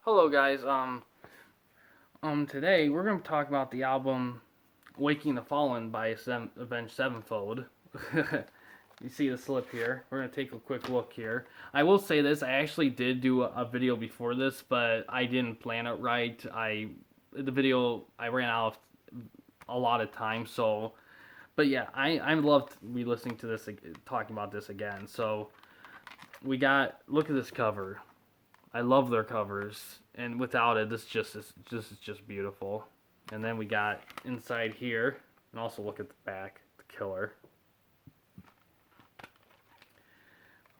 Hello guys. Today we're gonna talk about the album "Waking the Fallen" by Avenged Sevenfold. You see the slip here. We're gonna take a quick look here. I will say this: I actually did do a video before this, but I didn't plan it right. The video I ran out of a lot of time, so. But yeah, I loved re-listening to this, talking about this again. So we got look at this cover. I love their covers, and without it, this is just beautiful. And then we got inside here, and also look at the back, the killer.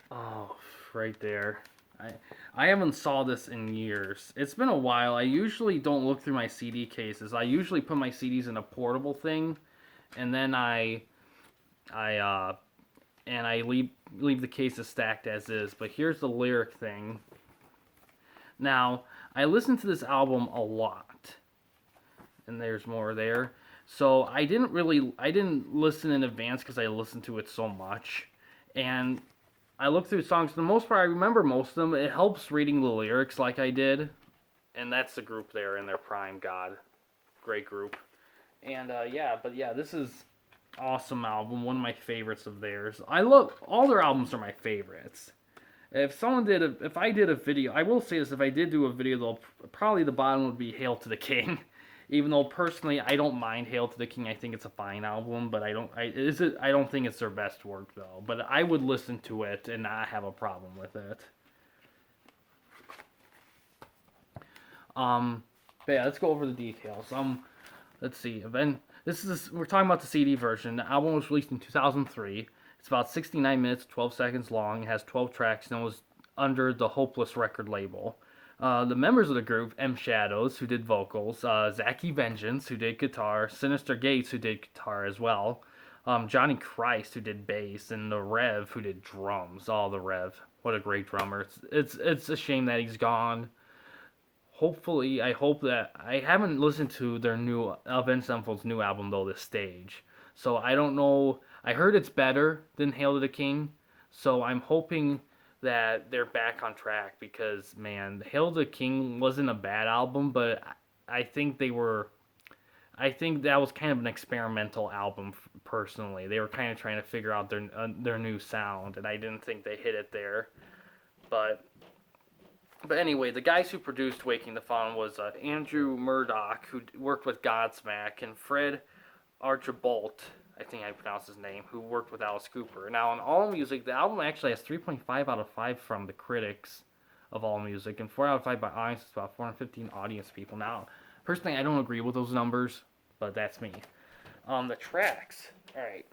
Oh, right there. I I haven't saw this in years. It's been a while. I usually don't look through my CD cases. I usually put my CDs in a portable thing, and then I and I leave the cases stacked as is. But here's the lyric thing. Now, I listened to this album a lot, and there's more there. So I didn't listen in advance because I listened to it so much, and I looked through songs. For the most part, I remember most of them. It helps reading the lyrics like I did, and that's the group there in their prime. God, great group. And yeah, this is awesome album. One of my favorites of theirs. I love all their albums are my favorites. If I did a video, I will say this: if I did do a video, though, probably the bottom would be "Hail to the King." Even though personally, I don't mind "Hail to the King." I think it's a fine album, but I don't think it's their best work though. But I would listen to it and not have a problem with it. Um, but yeah, let's go over the details. Let's see. We're talking about the CD version. The album was released in 2003. It's about 69 minutes, 12 seconds long. It has 12 tracks and it was under the Hopeless record label. The members of the group: M Shadows, who did vocals, Zachy Vengeance, who did guitar, Sinister Gates, who did guitar as well, Johnny Christ, who did bass, and the Rev, who did drums. Oh, the Rev, what a great drummer! It's a shame that he's gone. Hopefully, I hope that I haven't listened to their new Avenged Sevenfold's new album though this stage, so I don't know. I heard it's better than Hail to the King, so I'm hoping that they're back on track because man, Hail to the King wasn't a bad album, but I think they were. I think that was kind of an experimental album personally. They were kind of trying to figure out their new sound, and I didn't think they hit it there, but but anyway, the guys who produced Waking the Fallen was Andrew Murdoch, who worked with Godsmack, and Fred Archibald, I think I pronounced his name, who worked with Alice Cooper. Now, on AllMusic, the album actually has 3.5 out of 5 from the critics of AllMusic, and 4 out of 5 by audience. It's about 415 audience people. Now, personally, I don't agree with those numbers, but that's me. The tracks. All right.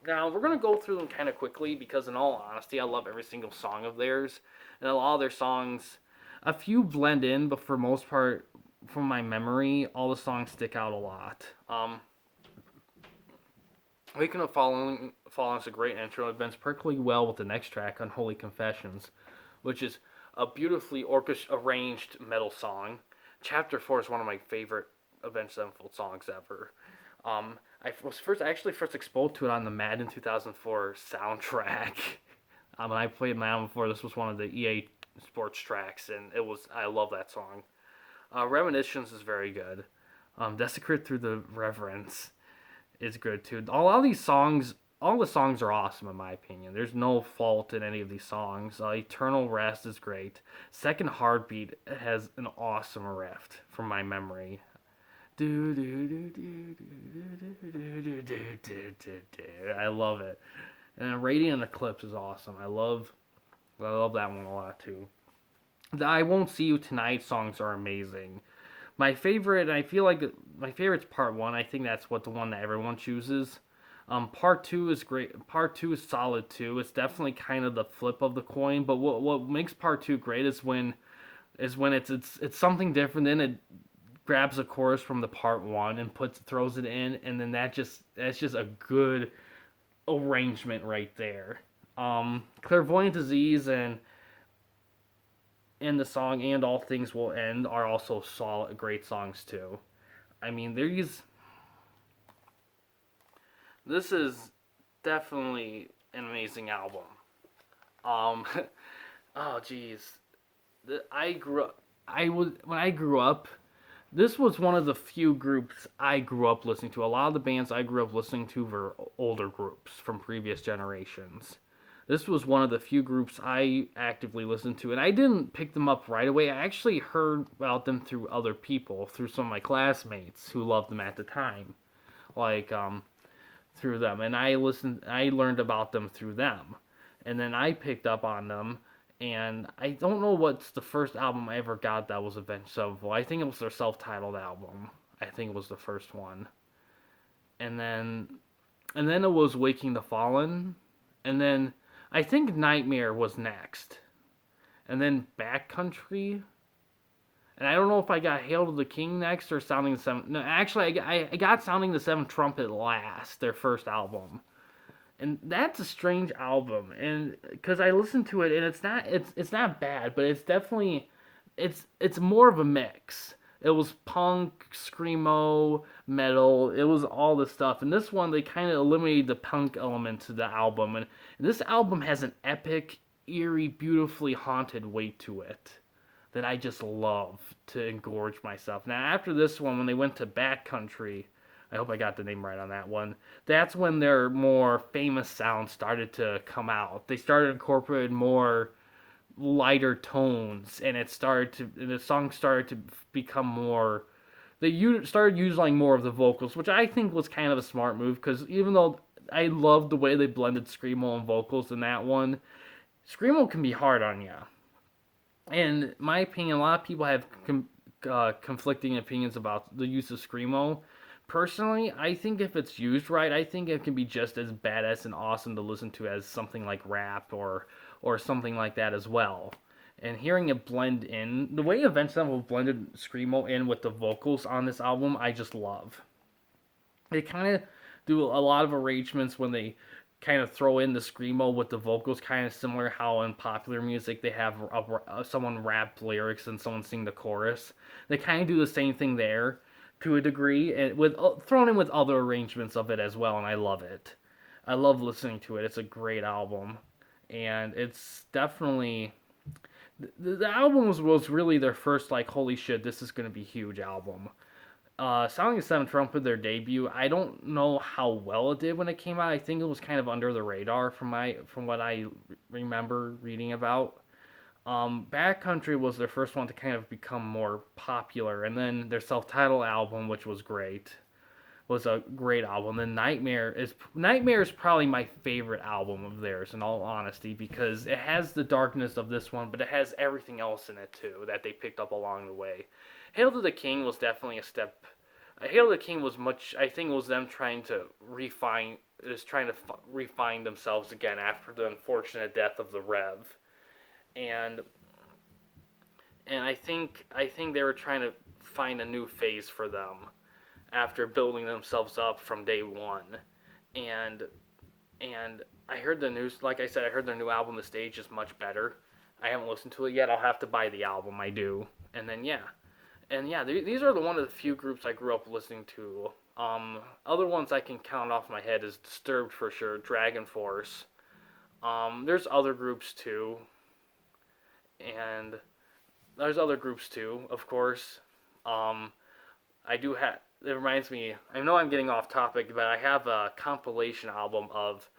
Now, we're going to go through them kind of quickly because, in all honesty, I love every single song of theirs. And a lot of their songs, a few blend in, but for most part, from my memory, all the songs stick out a lot. Waking Up Fallen is a great intro. It blends perfectly well with the next track, Unholy Confessions, which is a beautifully arranged metal song. Chapter 4 is one of my favorite Avenged Sevenfold songs ever. I actually first exposed to it on the Madden 2004 soundtrack. When I played Madden before, this was one of the EA Sports tracks, and I love that song. Reminiscence is very good. Desecrate Through the Reverence is good too. All the songs are awesome in my opinion. There's no fault in any of these songs. Eternal Rest is great. Second Heartbeat has an awesome riff from my memory. I love it. And Radiant Eclipse is awesome. I love that one a lot too. The I Won't See You Tonight songs are amazing. My favorite, I feel like my favorite's part one. I think that's what the one that everyone chooses. Part two is great. Part two is solid too. It's definitely kind of the flip of the coin. But what makes part two great is when it's something different. Then it grabs a chorus from the part one and throws it in, and then that's just a good arrangement right there. Clairvoyant Disease and the song And All Things Will End are also solid, great songs too. I mean, this is definitely an amazing album. Um, oh geez, I grew up. when I grew up, this was one of the few groups I grew up listening to. A lot of the bands I grew up listening to were older groups from previous generations. This was one of the few groups I actively listened to, and I didn't pick them up right away. I actually heard about them through other people, through some of my classmates who loved them at the time, like through them, and I learned about them through them, and then I picked up on them. And I don't know what's the first album I ever got that was Avenged Sevenfold. I think it was their self-titled album. I think it was the first one. And then it was Waking the Fallen. And then I think Nightmare was next. And then Backcountry. And I don't know if I got Hail to the King next or Sounding the Seventh. No, actually, I got Sounding the Seventh Trumpet last, their first album. And that's a strange album, and because I listened to it, and it's not bad, but it's definitely it's more of a mix. It was punk, screamo, metal. It was all this stuff. And this one, they kind of eliminated the punk element to the album, and this album has an epic, eerie, beautifully haunted weight to it that I just love to engorge myself. Now, after this one, when they went to Backcountry, I hope I got the name right on that one. That's when their more famous sounds started to come out. They started incorporating more lighter tones, and the song started to become more. Started using more of the vocals, which I think was kind of a smart move because even though I loved the way they blended screamo and vocals in that one, screamo can be hard on you. And in my opinion, a lot of people have conflicting opinions about the use of screamo. Personally, I think if it's used right, I think it can be just as badass and awesome to listen to as something like rap or something like that as well. And hearing it blend in, the way Avenged Sevenfold blended screamo in with the vocals on this album, I just love. They kind of do a lot of arrangements when they kind of throw in the screamo with the vocals, kind of similar how in popular music they have someone rap lyrics and someone sing the chorus. They kind of do the same thing there to a degree, and with thrown in with other arrangements of it as well, and I love it. I love listening to it. It's a great album, and it's definitely the album was really their first like holy shit, this is gonna be huge album. Sounding the Seventh Trumpet, their debut. I don't know how well it did when it came out. I think it was kind of under the radar from what I remember reading about. Backcountry was their first one to kind of become more popular, and then their self-titled album, which was great, was a great album. Then Nightmare is probably my favorite album of theirs, in all honesty, because it has the darkness of this one, but it has everything else in it too that they picked up along the way. Hail to the King was definitely a step. Hail to the King was much. I think it was them trying to refine themselves again after the unfortunate death of the Rev, and I think they were trying to find a new phase for them after building themselves up from day one, and I heard the news. Like I said, I heard their new album, The Stage, is much better. I haven't listened to it yet. I'll have to buy the album. I do, and then yeah. And yeah, these are one of the few groups I grew up listening to. Other ones I can count off my head is Disturbed for sure, Dragon Force. There's other groups too, and there's other groups too, of course. I do have. It reminds me. I know I'm getting off topic, but I have a compilation album of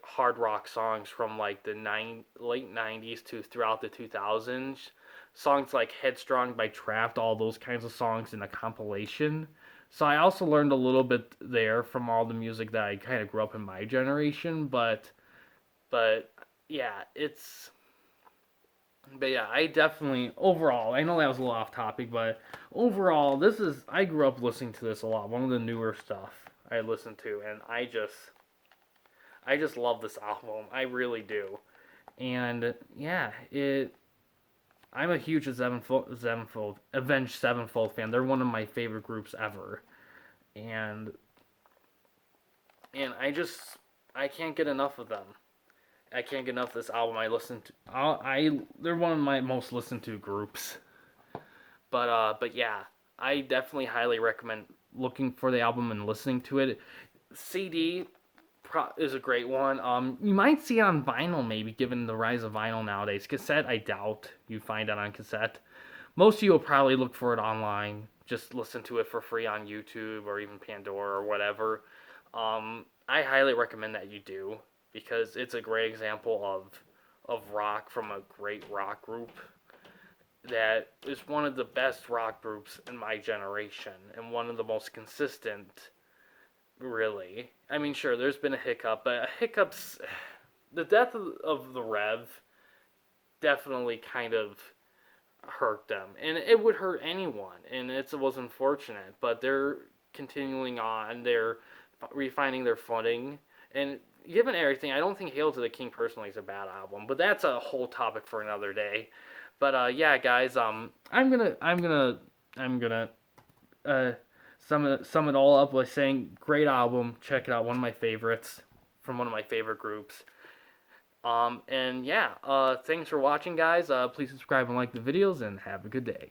hard rock songs from like the late '90s to throughout the 2000s. Songs like Headstrong by Trapped, all those kinds of songs in a compilation. So I also learned a little bit there from all the music that I kind of grew up in my generation, but yeah, I definitely overall, I know that was a little off topic, but overall, I grew up listening to this a lot. One of the newer stuff I listened to, and I just love this album. I really do. And yeah, I'm a huge Avenged Sevenfold fan. They're one of my favorite groups ever, and I can't get enough of them. I can't get enough of this album. They're one of my most listened to groups. But yeah, I definitely highly recommend looking for the album and listening to it. CD is a great one. You might see it on vinyl maybe, given the rise of vinyl nowadays. Cassette, I doubt you find it on cassette. most of you will probably look for it online. Just listen to it for free on YouTube or even Pandora or whatever. I highly recommend that you do because it's a great example of rock from a great rock group that is one of the best rock groups in my generation and one of the most consistent, really. I mean, sure, there's been a hiccup, but hiccups, the death of the Rev definitely kind of hurt them, and it would hurt anyone, and it was unfortunate. But they're continuing on, they're refining their footing, and given everything, I don't think "Hail to the King" personally is a bad album, but that's a whole topic for another day. But yeah, guys, I'm gonna uh, sum it all up by saying, great album, check it out, one of my favorites from one of my favorite groups. And yeah, thanks for watching, guys. Please subscribe and like the videos, and have a good day.